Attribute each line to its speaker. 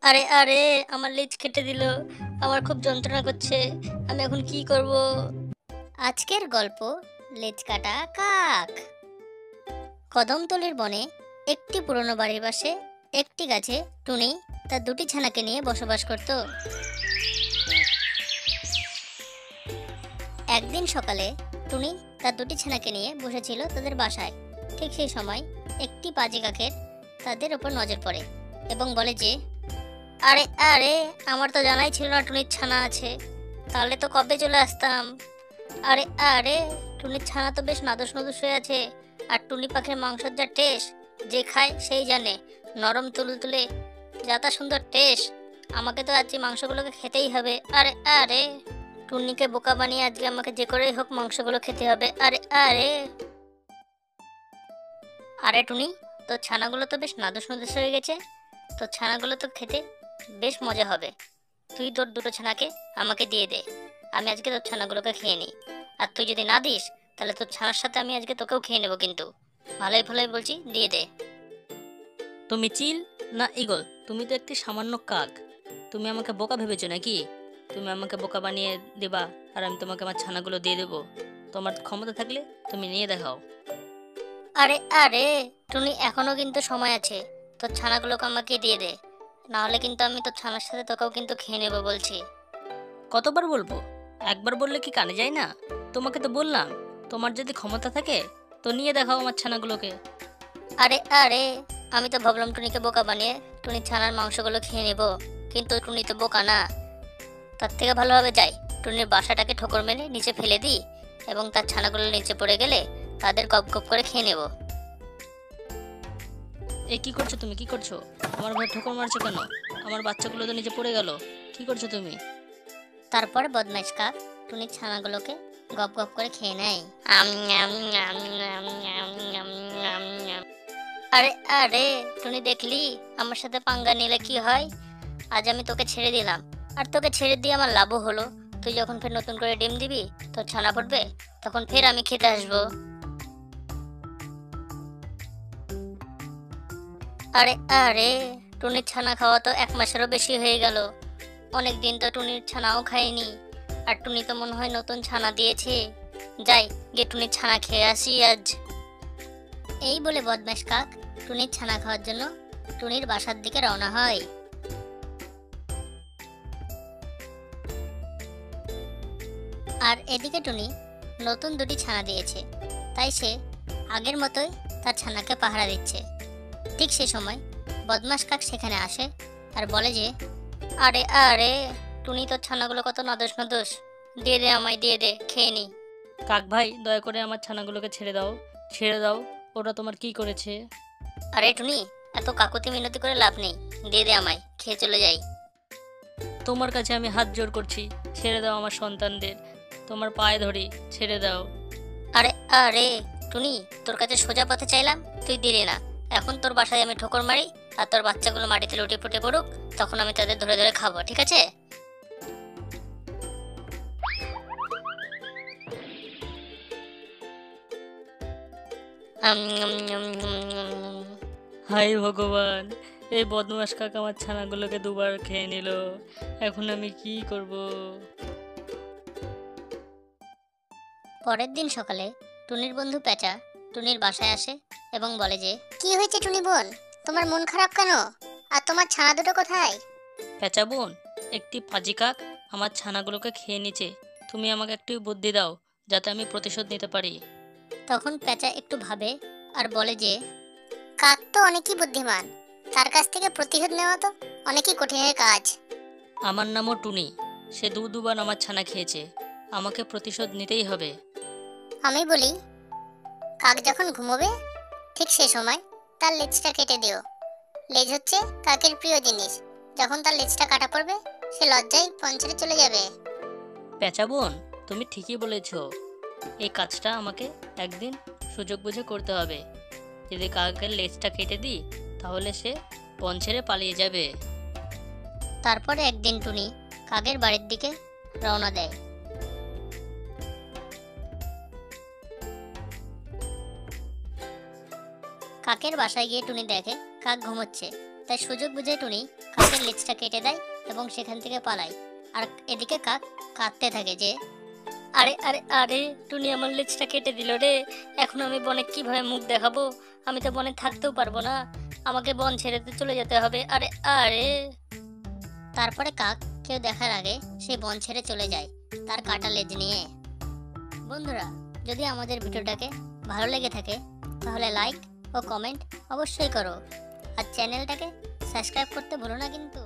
Speaker 1: আরে আরে, আমার লেজ কেটে দিল। আমার খুব যন্ত্রণা করছে। আমি এখন কি করব? আজকের গল্প, লেজ কাটা কাক। কদমতলির বনে একটি পুরনো বাড়ির পাশে একটি গাছে টুনি তার দুটি ছানাকে নিয়ে বসবাস করত। একদিন সকালে টুনি তার দুটি ছানাকে নিয়ে বসেছিল তাদের বাসায়। ঠিক সেই সময় একটি পাজি কাকের তাদের ওপর নজর পড়ে এবং বলে যে, আরে আরে, আমার তো জানাই ছিল না টুনির ছানা আছে। তাহলে তো কবে চলে আসতাম। আরে আরে, টুনির ছানা তো বেশ নাদুস নদুস হয়ে আছে। আর টুনি পাখির মাংসের যা টেস্ট, যে খায় সেই জানে। নরম তুলতুলে, যা তা সুন্দর টেস্ট। আমাকে তো আজ এই মাংসগুলোকে খেতেই হবে। আরে আরে, টুনিকে বোকা বানিয়ে আজকে আমাকে যে করেই হোক মাংসগুলো খেতে হবে। আরে আরে। আরে টুনি, তোর ছানাগুলো তো বেশ নাদুস নদুস হয়ে গেছে। তোর ছানাগুলো তো খেতে বেশ মজা হবে। তুই তোর দুটো ছানাকে আমাকে দিয়ে দে। আমি আজকে তোর ছানাগুলোকে খেয়ে নিই। আর তুই যদি না দিস, তাহলে তোর ছানার সাথে আমি আজকে তোকেও খেয়ে নেবো কিন্তু। ভালোই ভালোই বলছি, দিয়ে দে।
Speaker 2: তুমি চিল না ঈগল? তুমি তো একটি সামান্য কাক। তুমি আমাকে বোকা ভেবেছো নাকি? তুমি আমাকে বোকা বানিয়ে দেবা আর আমি তোমাকে আমার ছানাগুলো দিয়ে দেবো? তোমার ক্ষমতা থাকলে তুমি নিয়ে দেখাও।
Speaker 1: আরে আরে, টুনি, এখনো কিন্তু সময় আছে। তোর ছানাগুলোকে আমাকে দিয়ে দে। না হলে কিন্তু আমি তোর ছানার সাথে তোকেও কিন্তু খেয়ে নেবো বলছি।
Speaker 2: কতবার বলবো? একবার বললে কি কানে যায় না? তোমাকে তো বললাম, তোমার যদি ক্ষমতা থাকে তো নিয়ে দেখাও আমার ছানাগুলোকে।
Speaker 1: আরে আরে, আমি তো ভাবলাম টুনিকে বোকা বানিয়ে টুনির ছানার মাংসগুলো খেয়ে নেবো। কিন্তু টুনি তো বোকা না। তার থেকে ভালো হবে যাই, টুনির বাসাটাকে ঠোকর মেরে নিচে ফেলে দিই এবং তার ছানাগুলো নিচে পড়ে গেলে তাদের গপ গপ করে খেয়ে নেব।
Speaker 2: এ কি করছো তুমি? কি করছো? আমার ঘরে ঠোকর মারছো কেন? আমার বাচ্চাগুলো তো নিচে পড়ে গেল। কি করছো তুমি?
Speaker 1: তারপর বদমাইশ কাক টুনির ছানাগুলোকে গপ গপ করে খেয়ে নেয়। আম ন্যাম ন্যাম ন্যাম ন্যাম ন্যাম ন্যাম ন্যাম। আরে আরে, টুনি, দেখলি আমার সাথে পাঙ্গা নিলে কি হয়? আজ আমি তোকে ছেড়ে দিলাম, আর তোকে ছেড়ে দিয়ে আমার লাভও হলো। তুই যখন ফের নতুন করে ডিম দিবি, তোর ছানা ফুটবে, তখন ফের আমি খেতে আসবো। আরে আরে, টুনির ছানা খাওয়া তো 1 মাসেরও বেশি হয়ে গেল। অনেক দিন তো টুনির ছানাও খাইনি। আর টুনি তো মনে হয় নতুন ছানা দিয়েছে। যাই, গিয়ে টুনির ছানা খেয়ে আসি আজ। এই বলে বদমাশ কাক টুনির ছানা খাওয়ার জন্য টুনির বাসার দিকে রওনা হয়। আর এদিকে টুনি নতুন দুটি ছানা দিয়েছে, তাই সে আগের মতোই তার ছানাকে পাহারা দিচ্ছে। ঠিক সে সময় বদমাশ কাক সেখানে আসে আর বলে যে, আরে আরে, টুনি, তোর ছানাগুলো কত নাদোষ নাদোষ। দিয়ে দে, আমায় দিয়ে দে, খেয়ে নি।
Speaker 2: কাক ভাই, দয়া করে আমার ছানাগুলোকে ছেড়ে দাও। ছেড়ে দাও। ওরা তোমার কি করেছে?
Speaker 1: আরে টুনি, এত কাকুতি মিনতি করে লাভ নেই। দিয়ে দে আমায়, খেয়ে চলে যাই।
Speaker 2: তোমার কাছে আমি হাত জোড় করছি, ছেড়ে দাও আমার সন্তানদের। তোমার পায়ে ধরি, ছেড়ে দাও।
Speaker 1: আরে আরে, টুনি, তোর কাছে সোজা পথে চাইলাম, তুই দিলি না। এখন তোর বাসায় আমি ঠোকর মারি আর তোর বাচ্চাগুলো মাটিতে লুটে পুটে পড়ুক, তখন আমি তাদের ধরে ধরে খাবো, ঠিক আছে? আম, উম, উম, উম, উম।
Speaker 2: হাই ভগবান! এই বদমাস কাক আমার ছানাগুলোকে দুবার খেয়ে নিল। এখন আমি কি করব?
Speaker 1: পরের দিন সকালে টুনির বন্ধু পেঁচা টুনির বাসায় আসে এবং বলে যে, কি হয়েছে টুনি বোন, তোমার মন খারাপ কেন? আর তোমার ছানা দুটো কোথায়?
Speaker 2: পেঁচা বোন, একটি পাজি কাক আমার ছানাগুলোকে খেয়ে নিচে। তুমি আমাকে একটু বুদ্ধি দাও, যাতে আমি প্রতিশোধ নিতে পারি।
Speaker 1: তখন পেঁচা একটু ভাবে আর বলে যে, কাক তো অনেকই বুদ্ধিমান, তার কাছ থেকে প্রতিশোধ নেওয়া তো অনেকই কঠিনের কাজ।
Speaker 2: আমার নামও টুনি। সে দুবার আমার ছানা খেয়েছে। আমাকে প্রতিশোধ নিতেই হবে।
Speaker 1: আমি বলি, কাক যখন ঘুমোবে ঠিক সে সময় তার লেজটা কেটে দিও। লেজ হচ্ছে কাকের প্রিয় জিনিস। যখন তার লেজটা কাটা পড়বে, সে লজ্জায় পণ ছেড়ে চলে যাবে।
Speaker 2: পেঁচা বোন, তুমি ঠিকই বলেছ। এই কাজটা আমাকে একদিন সুযোগ বুঝে করতে হবে। যদি কাকের লেজটা কেটে দিই, তাহলে সে বন ছেড়ে পালিয়ে যাবে।
Speaker 1: তারপরে একদিন টুনি কাকের বাড়ির দিকে রওনা দেয়। কাকের বাসায় গিয়ে টুনি দেখে কাক ঘুমোচ্ছে, তাই সুযোগ বুঝে টুনি কাকের লেজটা কেটে দেয় এবং সেখান থেকে পালায়। আর এদিকে কাক কাঁদতে থাকে যে, আরে আরে আরে, টুনি আমার লেজটা কেটে দিল রে, এখন আমি বনে কিভাবে মুখ দেখাবো? আমি তো বনে থাকতেও পারবো না, আমাকে বন ছেড়ে তো চলে যেতে হবে। আরে আরে। তারপরে কাক কেউ দেখার আগে সে বন ছেড়ে চলে যায় তার কাটা লেজ নিয়ে। বন্ধুরা, যদি আমাদের ভিডিওটাকে ভালো লেগে থাকে তাহলে লাইক ও কমেন্ট অবশ্যই করো, আর চ্যানেলটাকে সাবস্ক্রাইব করতে ভুলো না কিন্তু।